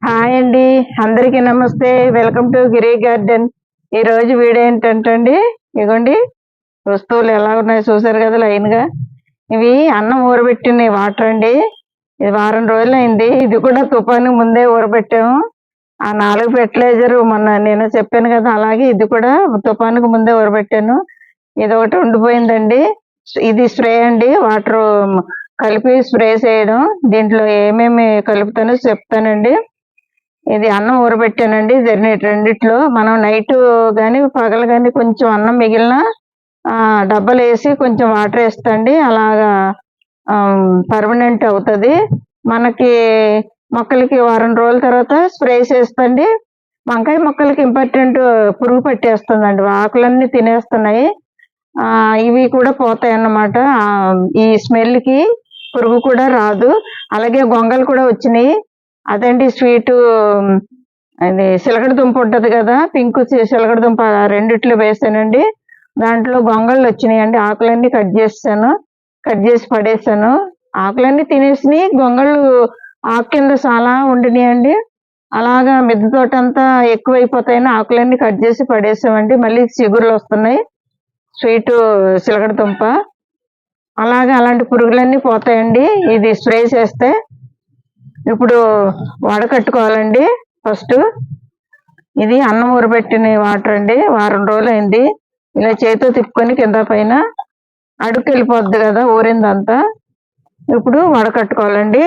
Hi అండి. అందరికీ నమస్తే. Welcome to Giri garden. ఈరోజు వీడియో ఏంటంటే అండి, ఇగోండి వస్తువులు ఎలా ఉన్నాయో చూసారు కదా లైన్‌గా. ఇవి అన్నం ఊరబెట్టిన వాటర్ అండి. ఇది వారం రోజులైంది. ఇది కూడా తుఫాను ముందే ఊరబెట్టాము. ఆ 4 ఫెర్టిలైజర్ మొన్న నేను చెప్పాను కదా, అలాగే ఇది కూడా తుఫానుకు ముందే ఊరబెట్టాను. ఇదొకటి ఉండిపోయిందండి. ఇది స్ప్రే అండి. వాటర్ కలిపి స్ప్రే చేయడం. దీంట్లో ఏమేమి కలుపుతానో చెప్తానండి. ఇది అన్నం ఊరబెట్టానండి. రెండిట్లో మనం నైట్ గాని పగలు గాని కొంచెం అన్నం మిగిలిన డబ్బాలో వేసి కొంచెం వాటర్ వేస్తండి. అలాగా పర్మనెంట్ అవుతుంది. మనకి మొక్కలకి వారం రోజుల తర్వాత స్ప్రే చేస్తండి. వంకాయ మొక్కలకి ఇంపార్టెంట్, పురుగు పట్టేస్తుందండి. ఆకులన్నీ తినేస్తున్నాయి. ఇవి కూడా పోతాయి అన్నమాట. ఈ స్మెల్కి పురుగు కూడా రాదు. అలాగే గొంగలు కూడా వచ్చినాయి. అదండి స్వీటు, అది సిలగడ దుంప ఉంటుంది కదా, పింక్ సిలగడ దుంప, రెండిట్లో వేసానండి. దాంట్లో గొంగళ్ళు వచ్చినాయండి. ఆకులన్నీ కట్ చేసి పడేసాను. ఆకులన్నీ తినేసినాయి. గొంగళ్ళు ఆకు కింద చాలా ఉండినాయండి. అలాగా మిద్దె తోట అంతా ఎక్కువైపోతాయని ఆకులన్నీ కట్ చేసి పడేసామండి. మళ్ళీ చిగుర్లు వస్తున్నాయి. స్వీటు సిలగడ దుంప. అలాంటి పురుగులన్నీ పోతాయండి ఇది స్ప్రే చేస్తే. ఇప్పుడు వడకట్టుకోవాలండి. ఫస్ట్ ఇది అన్నం ఊరబెట్టిన వాటర్ అండి. వారం రోజులైంది. ఇలా చేతితో తిప్పుకొని కింద పైన అడుక్కి వెళ్ళిపోద్ది కదా ఊరిందంతా. ఇప్పుడు వడకట్టుకోవాలండి.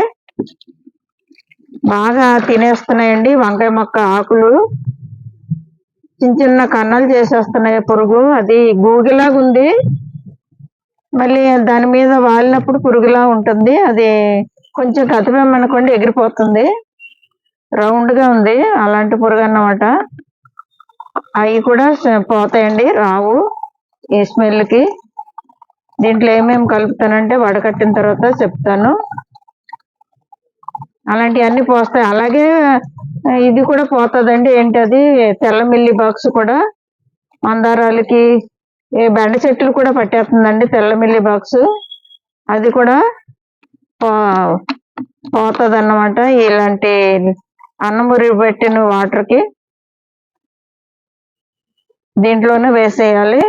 బాగా తినేస్తున్నాయండి వంకాయ మొక్క ఆకులు. చిన్న కన్నాలు చేసేస్తున్నాయి పురుగు. అది గూగిలాగా ఉంది. మళ్ళీ దాని మీద వాలినప్పుడు పురుగులా ఉంటుంది. అది కొంచెం కదిపామనుకోండి ఎగిరిపోతుంది. రౌండ్గా ఉంది. అలాంటి పురుగు అన్నమాట. అవి కూడా పోతాయండి, రావు ఈ స్మెల్కి. దీంట్లో ఏమేమి కలుపుతానంటే వడకట్టిన తర్వాత చెప్తాను. అలాంటివన్నీ పోస్తాయి. అలాగే ఇది కూడా పోతుందండి. ఏంటది, తెల్ల మిల్లీ బాక్స్ కూడా మందారాలకి, బెండ చెట్లు కూడా పట్టేస్తుందండి తెల్ల మిల్లీ బాక్స్. అది కూడా పోతుంది అన్నమాట. ఇలాంటి అన్నం ఉరిపెట్టిన వాటర్కి దీంట్లోనే వేసేయాలి.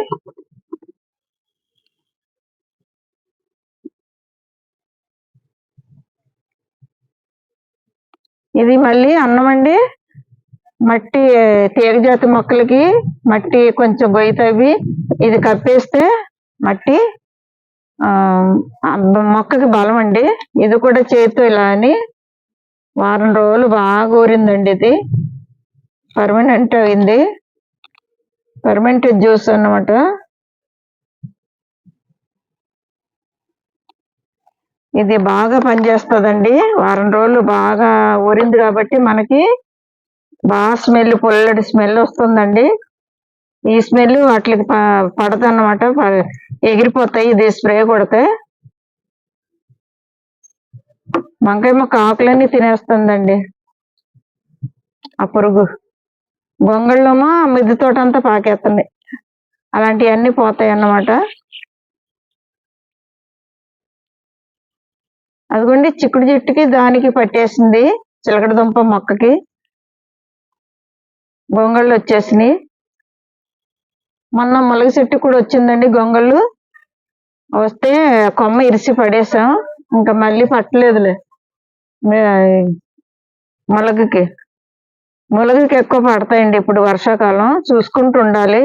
ఇది మళ్ళీ అన్నం అండి. మట్టి తీగజాతి మొక్కలకి మట్టి కొంచెం గొయ్యి తవ్వి ఇది కప్పేస్తే మట్టి మొక్కకి బలం అండి. ఇది కూడా చేతితో ఇలా అని వారం రోజులు బాగా ఊరిందండి. ఇది పర్మనెంట్ అయింది. పర్మనెంట్ జ్యూస్ అన్నమాట. ఇది బాగా పనిచేస్తుందండి. వారం రోజులు బాగా ఊరింది కాబట్టి మనకి బాగా స్మెల్, పుల్లటి స్మెల్ వస్తుందండి. ఈ స్మెల్ వాటికి పడదన్నమాట, ఎగిరిపోతాయి ఇది స్ప్రే కొడితే. వంకాయ మొక్క ఆకులన్నీ తినేస్తుందండి ఆ పురుగు. గొంగళ్ళమో మిద్దె తోట అంతా పాకేస్తుంది. అలాంటివన్నీ పోతాయి అన్నమాట. అదిగోండి చిక్కుడు చెట్టుకి దానికి పట్టేసింది. చిలకడ దుంప మొక్కకి గొంగళ్ళు వచ్చేసినాయి. మొన్న మొలగ చెట్టు కూడా వచ్చిందండి గొంగళ్ళు. వస్తే కొమ్మ ఇరిసి పడేసాం. ఇంకా మళ్ళీ పట్టలేదులే. మొలగకి ఎక్కువ పడతాయండి ఇప్పుడు వర్షాకాలం. చూసుకుంటూ ఉండాలి.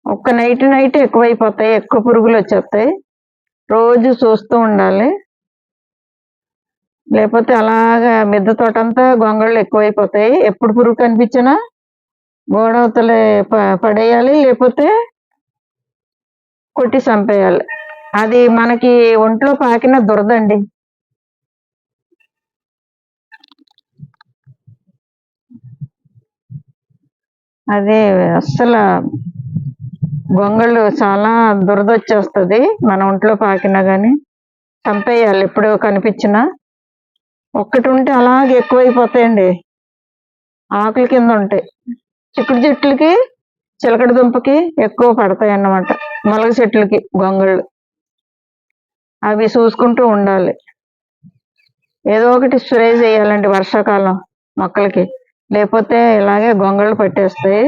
ఒక్క నైట్ ఎక్కువైపోతాయి. ఎక్కువ పురుగులు వచ్చేస్తాయి. రోజు చూస్తూ ఉండాలి. లేకపోతే అలాగా మిద్దె తోట అంతా గొంగళ్ళు ఎక్కువైపోతాయి. ఎప్పుడు పురుగు కనిపించినా గోడవతలే పడేయాలి, లేకపోతే కొట్టి చంపేయాలి. అది మనకి ఒంట్లో పాకిన దురదండి. అది అస్సలు గొంగళ్ళు చాలా దురద వచ్చేస్తుంది. మన ఒంట్లో పాకినా కానీ చంపేయాలి ఎప్పుడు కనిపించినా. ఒక్కటి ఉంటే అలాగే ఎక్కువైపోతాయండి. ఆకుల కింద ఉంటాయి. చిక్కుడు చెట్లకి, చిలకడ దుంపకి ఎక్కువ పడతాయి అన్నమాట. మొలగ చెట్లకి గొంగళ్ళు. అవి చూసుకుంటూ ఉండాలి. ఏదో ఒకటి స్ప్రే చేయాలండి వర్షాకాలం. మొక్కలకి, లేకపోతే ఇలాగే గొంగళ్ళు పట్టేస్తాయి.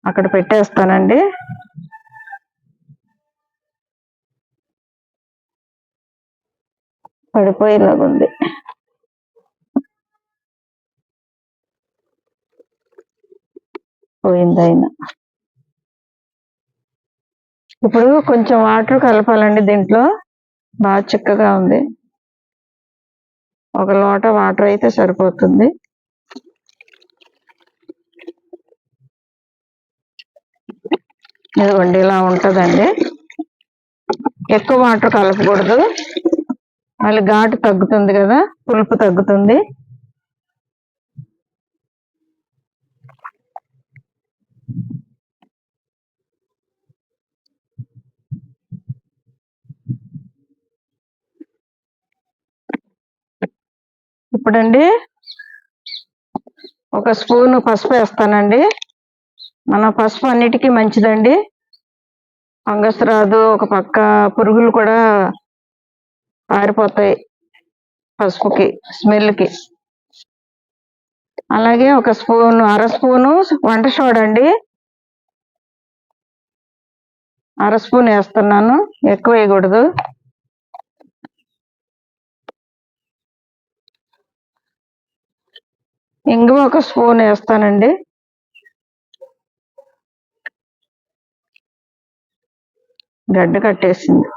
అక్కడ పెట్టేస్తానండి. పడిపోయేలాగుంది. పోయిందైనా. ఇప్పుడు కొంచెం వాటర్ కలపాలండి దీంట్లో. బాగా చిక్కగా ఉంది. ఒక లోట వాటర్ అయితే సరిపోతుంది. ఇదిగోండి ఇలా ఉంటుందండి. ఎక్కువ వాటర్ కలపకూడదు, మళ్ళీ ఘాటు తగ్గుతుంది కదా, పులుపు తగ్గుతుంది. ఇప్పుడండి ఒక స్పూన్ పసుపు వేస్తానండి. మన పసుపు అన్నిటికీ మంచిదండి. ఫంగస్ రాదు, ఒక పక్క పురుగులు కూడా పారిపోతాయి పసుపుకి, స్మెల్కి. అలాగే ఒక అర స్పూను వంట సోడా అండి. అర స్పూన్ వేస్తున్నాను, ఎక్కువ వేయకూడదు. ఇంగువ ఒక స్పూన్ వేస్తానండి. గడ్డ కట్టేసింది.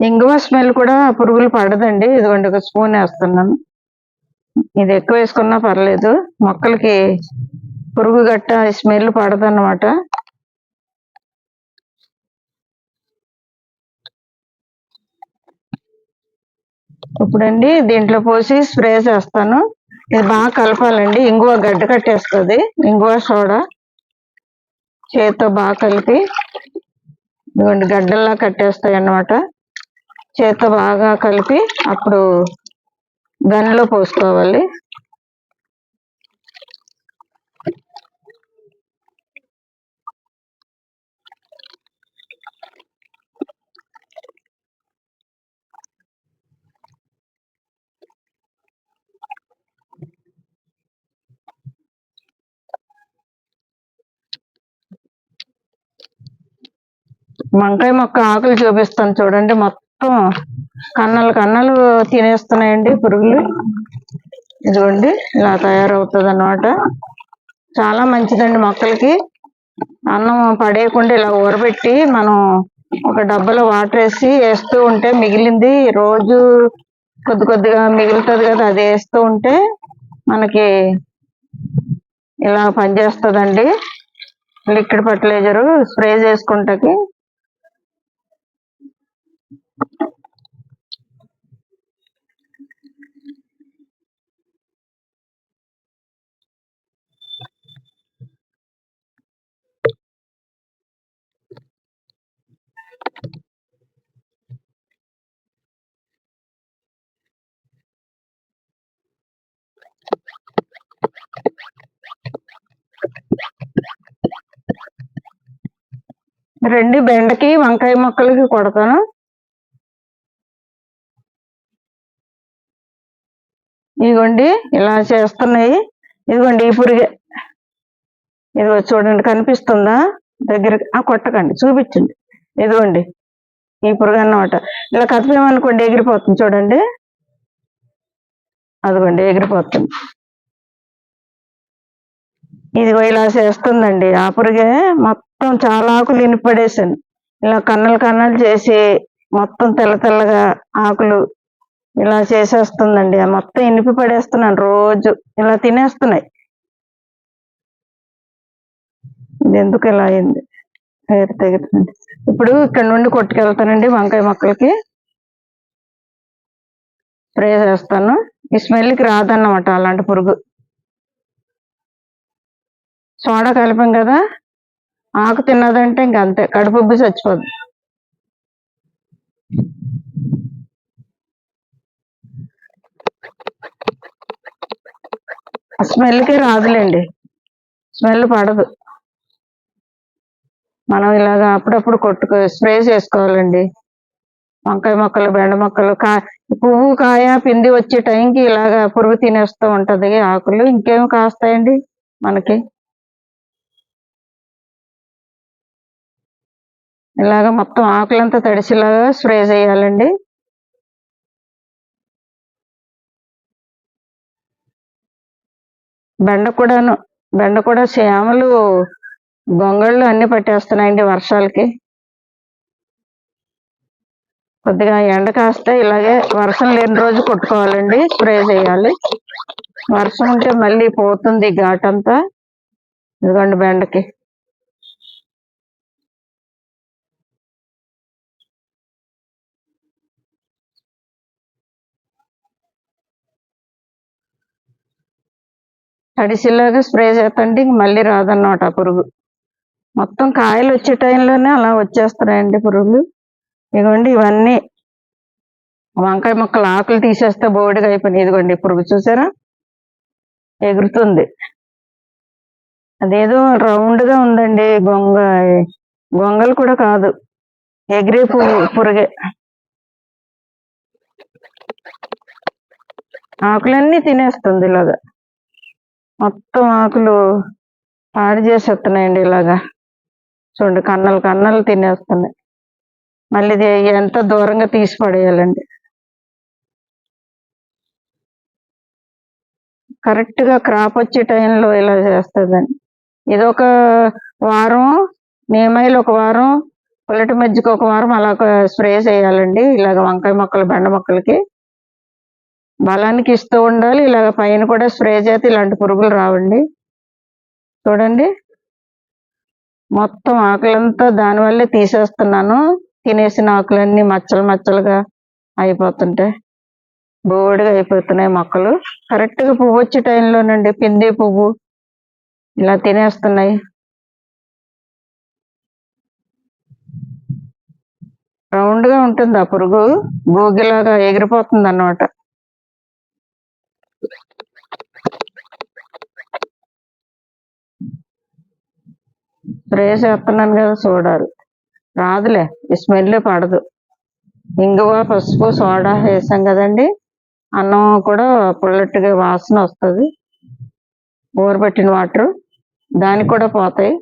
ఇంగువ స్మెల్ కూడా పురుగులు పడదండి. ఇదిగోండి ఒక స్పూన్ వేస్తున్నాను. ఇది ఎక్కువ వేసుకున్నా పర్లేదు, మొక్కలకి పురుగు గట్ట స్మెల్ పడదన్నమాట. ఇప్పుడండి దీంట్లో పోసి స్ప్రే చేస్తాను. ఇది బాగా కలపాలండి. ఇంగువ గడ్డ కట్టేస్తుంది, ఇంగువ సోడా. చేతితో బాగా కలిపి, ఇదిగోండి గడ్డల్లా కట్టేస్తాయి అన్నమాట. చేతితో బాగా కలిపి అప్పుడు గన్లో పోసుకోవాలి. వంకాయ మొక్క ఆకులు చూపిస్తాను చూడండి. మొత్తం కన్నలు కన్నలు తినేస్తున్నాయండి పురుగులు. ఇదిగోండి ఇలా తయారవుతుంది అన్నమాట. చాలా మంచిదండి మొక్కలకి. అన్నం పడేయకుండా ఇలా ఊరబెట్టి మనం ఒక డబ్బాలో వాటర్ వేస్తూ ఉంటే, మిగిలింది రోజు కొద్ది కొద్దిగా మిగులుతుంది కదా, అది వేస్తూ ఉంటే మనకి ఇలా పనిచేస్తుందండి. లిక్విడ్ ఫర్టిలైజరు స్ప్రే చేసుకుంటాకి. రెండు బెండకి వంకాయ మొక్కలకి కొడతాను. ఇదిగోండి ఇలా చేస్తున్నాయి. ఇదిగోండి ఈ పురుగే. ఇదిగో చూడండి, కనిపిస్తుందా? దగ్గర కొట్టకండి, చూపించండి. ఇదిగోండి ఈ పురుగు అన్నమాట. ఇలా కదిపామనుకోండి ఎగిరిపోతుంది చూడండి. అదిగోండి ఎగిరిపోతుంది. ఇదిగో ఇలా చేస్తుందండి ఆ పురుగే. మొత్తం చాలా ఆకులు ఇనిపడేసాను. ఇలా కన్నలు కన్నలు చేసి మొత్తం తెల్ల తెల్లగా ఆకులు ఇలా చేసేస్తుందండి. మొత్తం ఇనిపి పడేస్తున్నాను రోజు. ఇలా తినేస్తున్నాయి. ఇది ఎందుకు ఇలా అయింది? తెగుతుంది. ఇప్పుడు ఇక్కడ నుండి కొట్టుకెళ్తానండి వంకాయ మొక్కలకి. స్ప్రే చేస్తాను. ఈ స్మెల్కి రాదన్నమాట అలాంటి పురుగు. సోడా కలిపాం కదా, ఆకు తిన్నదంటే ఇంక అంతే, కడుపు ఉబ్బి చచ్చిపోద్ది. స్మెల్కి రాదులేండి, స్మెల్ పడదు. మనం ఇలాగ అప్పుడప్పుడు స్ప్రే చేసుకోవాలండి. వంకాయ మొక్కలు, బెండ మొక్కలు, పువ్వు కాయ పిండి వచ్చే టైంకి ఇలాగా పురుగు తినేస్తూ ఉంటది ఆకులు. ఇంకేం కాస్తాయండి మనకి? ఇలాగ మొత్తం ఆకులంతా తడిసిలాగా స్ప్రే చేయాలండి. బెండ కూడా చేమలు, గొంగళ్ళు అన్ని పట్టేస్తున్నాయండి వర్షాలకి. కొద్దిగా ఎండ కాస్తే ఇలాగే వర్షం లేని రోజు కొట్టుకోవాలండి, స్ప్రే చేయాలి. వర్షం ఉంటే మళ్ళీ పోతుంది ఘాటంతా. ఇదిగోండి బెండకి. తడిసిలాగా స్ప్రే చేస్తండి, మళ్ళీ రాదన్నమాట ఆ పురుగు. మొత్తం కాయలు వచ్చే టైంలోనే అలా వచ్చేస్తున్నాయండి పురుగులు. ఇదిగోండి ఇవన్నీ వంకాయ మొక్కలు ఆకులు తీసేస్తే బోడిగా అయిపోయినాయి. ఇదిగోండి పురుగు చూసారా, ఎగురుతుంది. అదేదో రౌండ్గా ఉందండి, గొంగలు కూడా కాదు, ఎగిరే పురుగే. ఆకులన్నీ తినేస్తుంది ఇలాగా, మొత్తం ఆకులు పాడు చేసేస్తున్నాయండి ఇలాగా. చూడండి, కన్నలు తినేస్తున్నాయి. మళ్ళీ ఎంత దూరంగా తీసి పడేయాలండి. కరెక్ట్గా క్రాప్ వచ్చే టైంలో ఇలా చేస్తుందండి. ఇదొక వారం, నీమైలు ఒక వారం, పుల్లటి మజ్జిగ ఒక వారం అలా స్ప్రే చేయాలండి. ఇలాగ వంకాయ మొక్కలు, బెండ మొక్కలకి బలానికి ఇస్తూ ఉండాలి. ఇలాగ పైన కూడా స్ప్రే చేస్తే ఇలాంటి పురుగులు రావండి. చూడండి, మొత్తం ఆకులంతా దానివల్లే తీసేస్తున్నాను. తినేసిన ఆకులన్నీ మచ్చలుగా అయిపోతుంటాయి, బోడిగా అయిపోతున్నాయి మొక్కలు. కరెక్ట్గా పువ్వు వచ్చే టైంలోనండి, పిండి పువ్వు ఇలా తినేస్తున్నాయి. రౌండ్గా ఉంటుంది ఆ పురుగు, గోగిలాగా ఎగిరిపోతుంది అన్నమాట. స్ప్రే చేస్తున్నాను కదా, చూడాలి. రాదులే, ఈ స్మెల్ పడదు. ఇంగువ, పసుపు, సోడా వేసాం కదండి, అన్నం కూడా పుల్లటిగా వాసన వస్తుంది. ఊరబెట్టిన వాటర్ దానికి కూడా పోతాయి.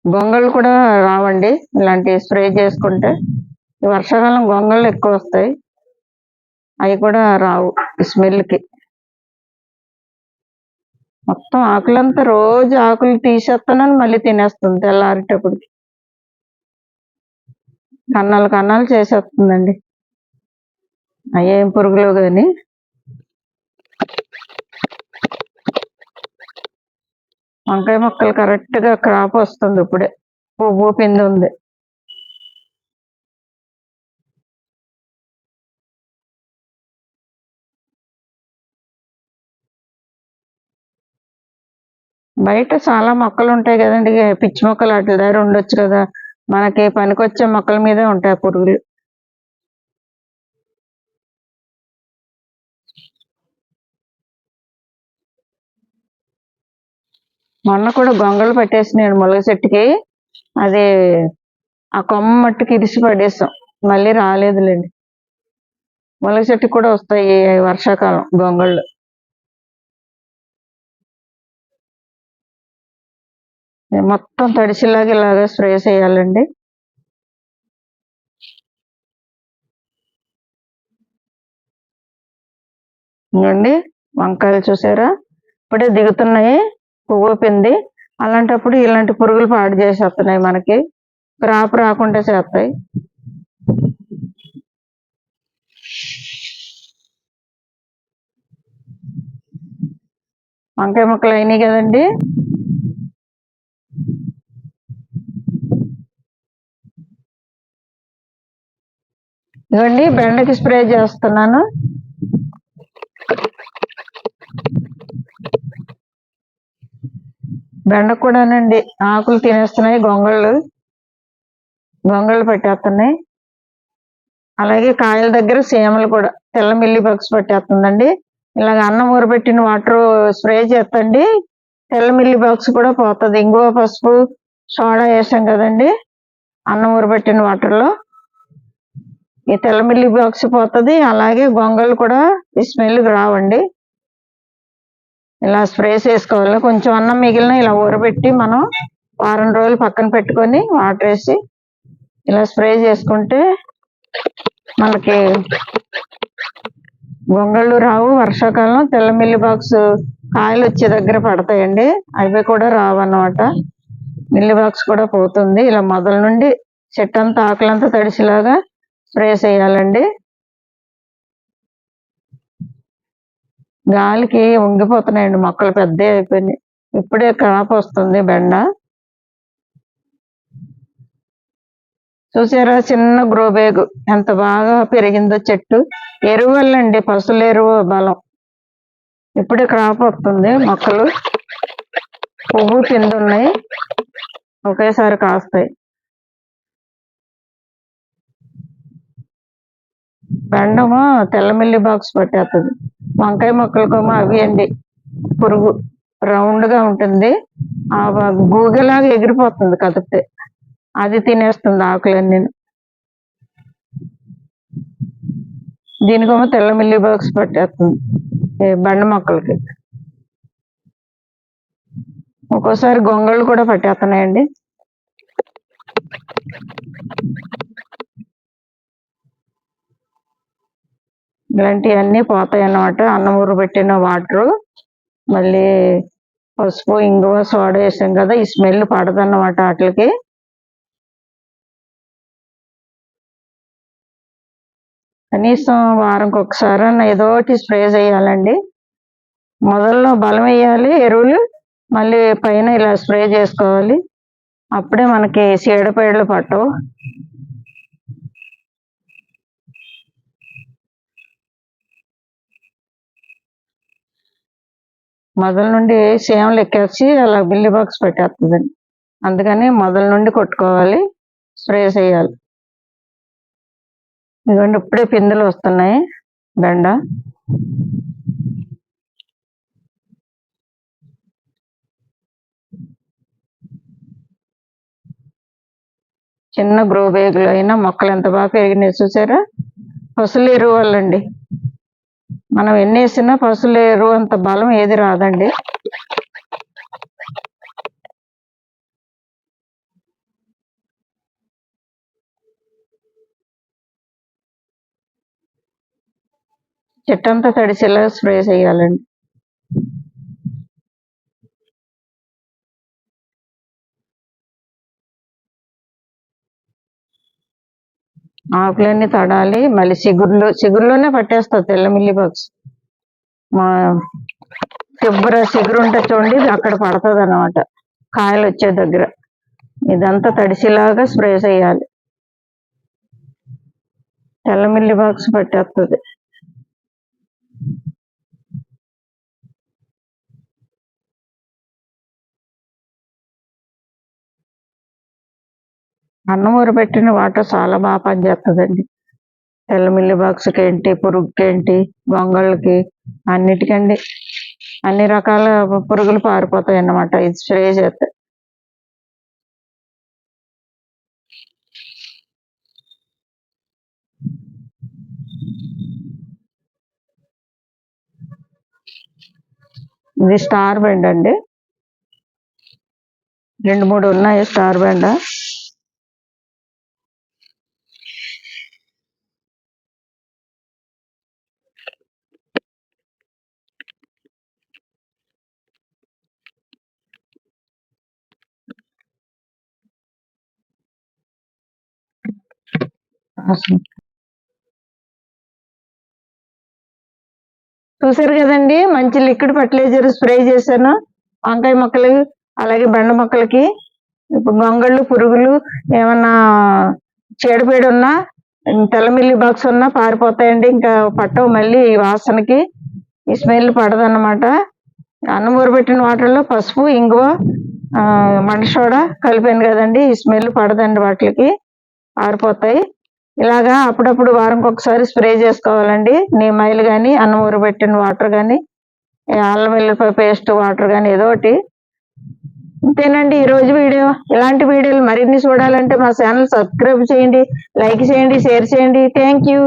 గొంగళ్ళు కూడా రావండి ఇలాంటి స్ప్రే చేసుకుంటే. ఈ వర్షాకాలం గొంగళ్ళు ఎక్కువ వస్తాయి, అవి కూడా రావు ఈ స్మెల్కి. మొత్తం ఆకులంతా రోజు ఆకులు తీసేస్తున్నాను, మళ్ళీ తినేస్తుంది తెల్లారేటప్పటికి. కన్నాలు చేసేస్తుందండి, అయ్యేం పురుగులు కానీ. వంకాయ మొక్కలు కరెక్ట్గా క్రాప్ వస్తుంది ఇప్పుడే, పువ్వు పిండి ఉంది. బయట చాలా మొక్కలు ఉంటాయి కదండి, పిచ్చి మొక్కలు వాటి దగ్గర ఉండొచ్చు కదా. మనకి పనికొచ్చే మొక్కల మీదే ఉంటాయి పురుగులు. మొన్న కూడా గొంగళ్ళు పట్టేసినాడు ములగ చెట్టుకి, అది ఆ కొమ్మ మట్టుకి ఇరిసి పడేసాం, మళ్ళీ రాలేదులేండి. ములగ చెట్టుకి కూడా వస్తాయి వర్షాకాలం గొంగళ్ళు. మొత్తం తడిసిలాగా ఇలాగా స్ప్రే చేయాలండి. ఇంకండి వంకాయలు చూసారా, ఇప్పుడే దిగుతున్నాయి, పువ్వు పిండి. అలాంటప్పుడు ఇలాంటి పురుగులు పాడు చేసేస్తున్నాయి, మనకి క్రాప్ రాకుండా చేస్తాయి. వంకాయ మొక్కలు అయినాయి కదండి, ఇవ్వండి బెండకి స్ప్రే చేస్తున్నాను. బెండ కూడానండి ఆకులు తినేస్తున్నాయి, గొంగళ్ళు పెట్టేస్తున్నాయి. అలాగే కాయల దగ్గర సీమలు కూడా తెల్ల మిల్లీ బగ్స్ పట్టేస్తుందండి. ఇలాగ అన్నం ఊరబెట్టిన వాటర్ స్ప్రే చేస్తండి, తెల్ల మిల్లీ బగ్స్ కూడా పోతుంది. ఇంగువ, పసుపు, సోడా వేసాం కదండి అన్నం ఊరబెట్టిన వాటర్లో, ఈ తెల్ల మిల్లీ బగ్స్ పోతుంది. అలాగే గొంగళ్ళు కూడా ఈ స్మెల్ రావండి. ఇలా స్ప్రే చేసుకోవాలి. కొంచెం అన్నం మిగిలిన ఇలా ఊరబెట్టి మనం వారం రోజులు పక్కన పెట్టుకొని వాటర్ వేసి ఇలా స్ప్రే చేసుకుంటే మనకి గొంగళ్ళు రావు. వర్షాకాలం తెల్ల మిల్లీ బాక్స్ కాయలు వచ్చే దగ్గర పడతాయండి, అవి కూడా రావు అన్నమాట. మిల్లీ బాక్స్ కూడా పోతుంది. ఇలా మొదల నుండి చెట్టు అంతా ఆకులంతా తడిసిలాగా స్ప్రే చేయాలండి. గాలికి ఉంగిపోతున్నాయండి మొక్కలు, పెద్ద అయిపోయినాయి. ఇప్పుడే క్రాప్ వస్తుంది బెండ. చూసారా చిన్న గ్రో బ్యాగ్ ఎంత బాగా పెరిగిందో చెట్టు. ఎరువు వల్లండి, పశువుల ఎరువు బలం. ఇప్పుడే క్రాప్ వస్తుంది, మొక్కలు పువ్వు కింద ఉన్నాయి, ఒకేసారి కాస్తాయి. బెండమో తెల్ల మిల్లీ బాక్స్ పట్టేస్తుంది. వంకాయ మొక్కలకేమో అవి అండి పురుగు, రౌండ్ గా ఉంటుంది, ఆ గూగలాగా ఎగిరిపోతుంది కదిపితే, అది తినేస్తుంది ఆకులన్నీ. దీనికేమో తెల్ల మిల్లీ బాక్స్ పట్టేస్తుంది బెండ మొక్కలకి. ఒక్కోసారి గొంగళ్ళు కూడా పట్టేస్తున్నాయండి. ఇలాంటివన్నీ పోతాయి అన్నమాట. అన్నం ఊరబెట్టిన వాటరు, మళ్ళీ పసుపు, ఇంగువ, సోడా వేసాం కదా, ఈ స్మెల్ పడదన్నమాట వాటికి. కనీసం వారంకి ఒకసారి ఏదో ఒకటి స్ప్రే చేయాలండి. మొదల్లో బలం వేయాలి ఎరువులు, మళ్ళీ పైన ఇలా స్ప్రే చేసుకోవాలి. అప్పుడే మనకి చీడపీడలు పట్టవు. మొదల నుండి సీమలు ఎక్కేసి అలా మిల్లీ బాక్స్ పెట్టేస్తుందండి. అందుకని మొదల నుండి కొట్టుకోవాలి, స్ప్రే చేయాలి. ఇదిగోండి ఇప్పుడే పిందెలు వస్తున్నాయి బెండ. చిన్న గ్రో బ్యాగులు అయినా మొక్కలు ఎంత బాగా పెరిగినాయి చూసారా. పశువుల ఎరువు వల్లండి. మనం ఎన్ని వేసినా పశువుల ఎరువు అంత బలం ఏది రాదండి. చెట్టంతా తడిసేలా స్ప్రే చేయాలండి. ఆకులన్నీ తడాలి, మళ్ళీ చిగురులోనే పట్టేస్తుంది తెల్ల మిల్లీ బాక్స్. మా చిగురు ఉంటుంది చూడండి, అక్కడ పడుతుంది అన్నమాట కాయలు వచ్చే దగ్గర. ఇదంతా తడిసేలాగా స్ప్రే చేయాలి. తెల్ల మిల్లీ బాక్స్ పట్టేస్తుంది. అన్నం ఊరబెట్టిన వాటర్ చాలా బాగా పనిచేస్తుందండి. తెల్ల మిల్లీ బాక్స్కి ఏంటి, పురుగుకి ఏంటి, గొంగళ్ళకి, అన్నిటికండి. అన్ని రకాల పురుగులు పారిపోతాయి అన్నమాట ఇది స్ప్రే చేస్తే. ఇది స్టార్ బెండ్ అండి, 2-3 ఉన్నాయి స్టార్ బెండ. చూసారు కదండి, మంచి లిక్విడ్ ఫర్టిలైజర్ స్ప్రే చేశాను వంకాయ మొక్కలు అలాగే బెండ మొక్కలకి. ఇప్పుడు గొంగళ్ళు, పురుగులు ఏమన్నా చీడపీడ ఉన్నా, తెల్ల మిల్లీ బాక్స్ ఉన్నా పారిపోతాయండి. ఇంకా పట్టవు మళ్ళీ ఈ వాసనకి, ఈ స్మెల్ పడదన్నమాట. అన్నం ఊరబెట్టిన వాటర్లో పసుపు, ఇంగువ, మంట సోడా కలిపాను కదండి, ఈ స్మెల్ పడదండి, వాటికి ఆరిపోతాయి. ఇలాగా అప్పుడప్పుడు వారంకి ఒకసారి స్ప్రే చేసుకోవాలండి. నీమాయిల్ కానీ, అన్నం ఊరబెట్టిన వాటర్ కానీ, అల్లం వెల్లుల్లిపాయ పేస్ట్ వాటర్ కానీ ఏదో ఒకటి. ఇంతేనండి ఈరోజు వీడియో. ఇలాంటి వీడియోలు మరిన్ని చూడాలంటే మా ఛానల్ సబ్స్క్రైబ్ చేయండి, లైక్ చేయండి, షేర్ చేయండి. Thank you.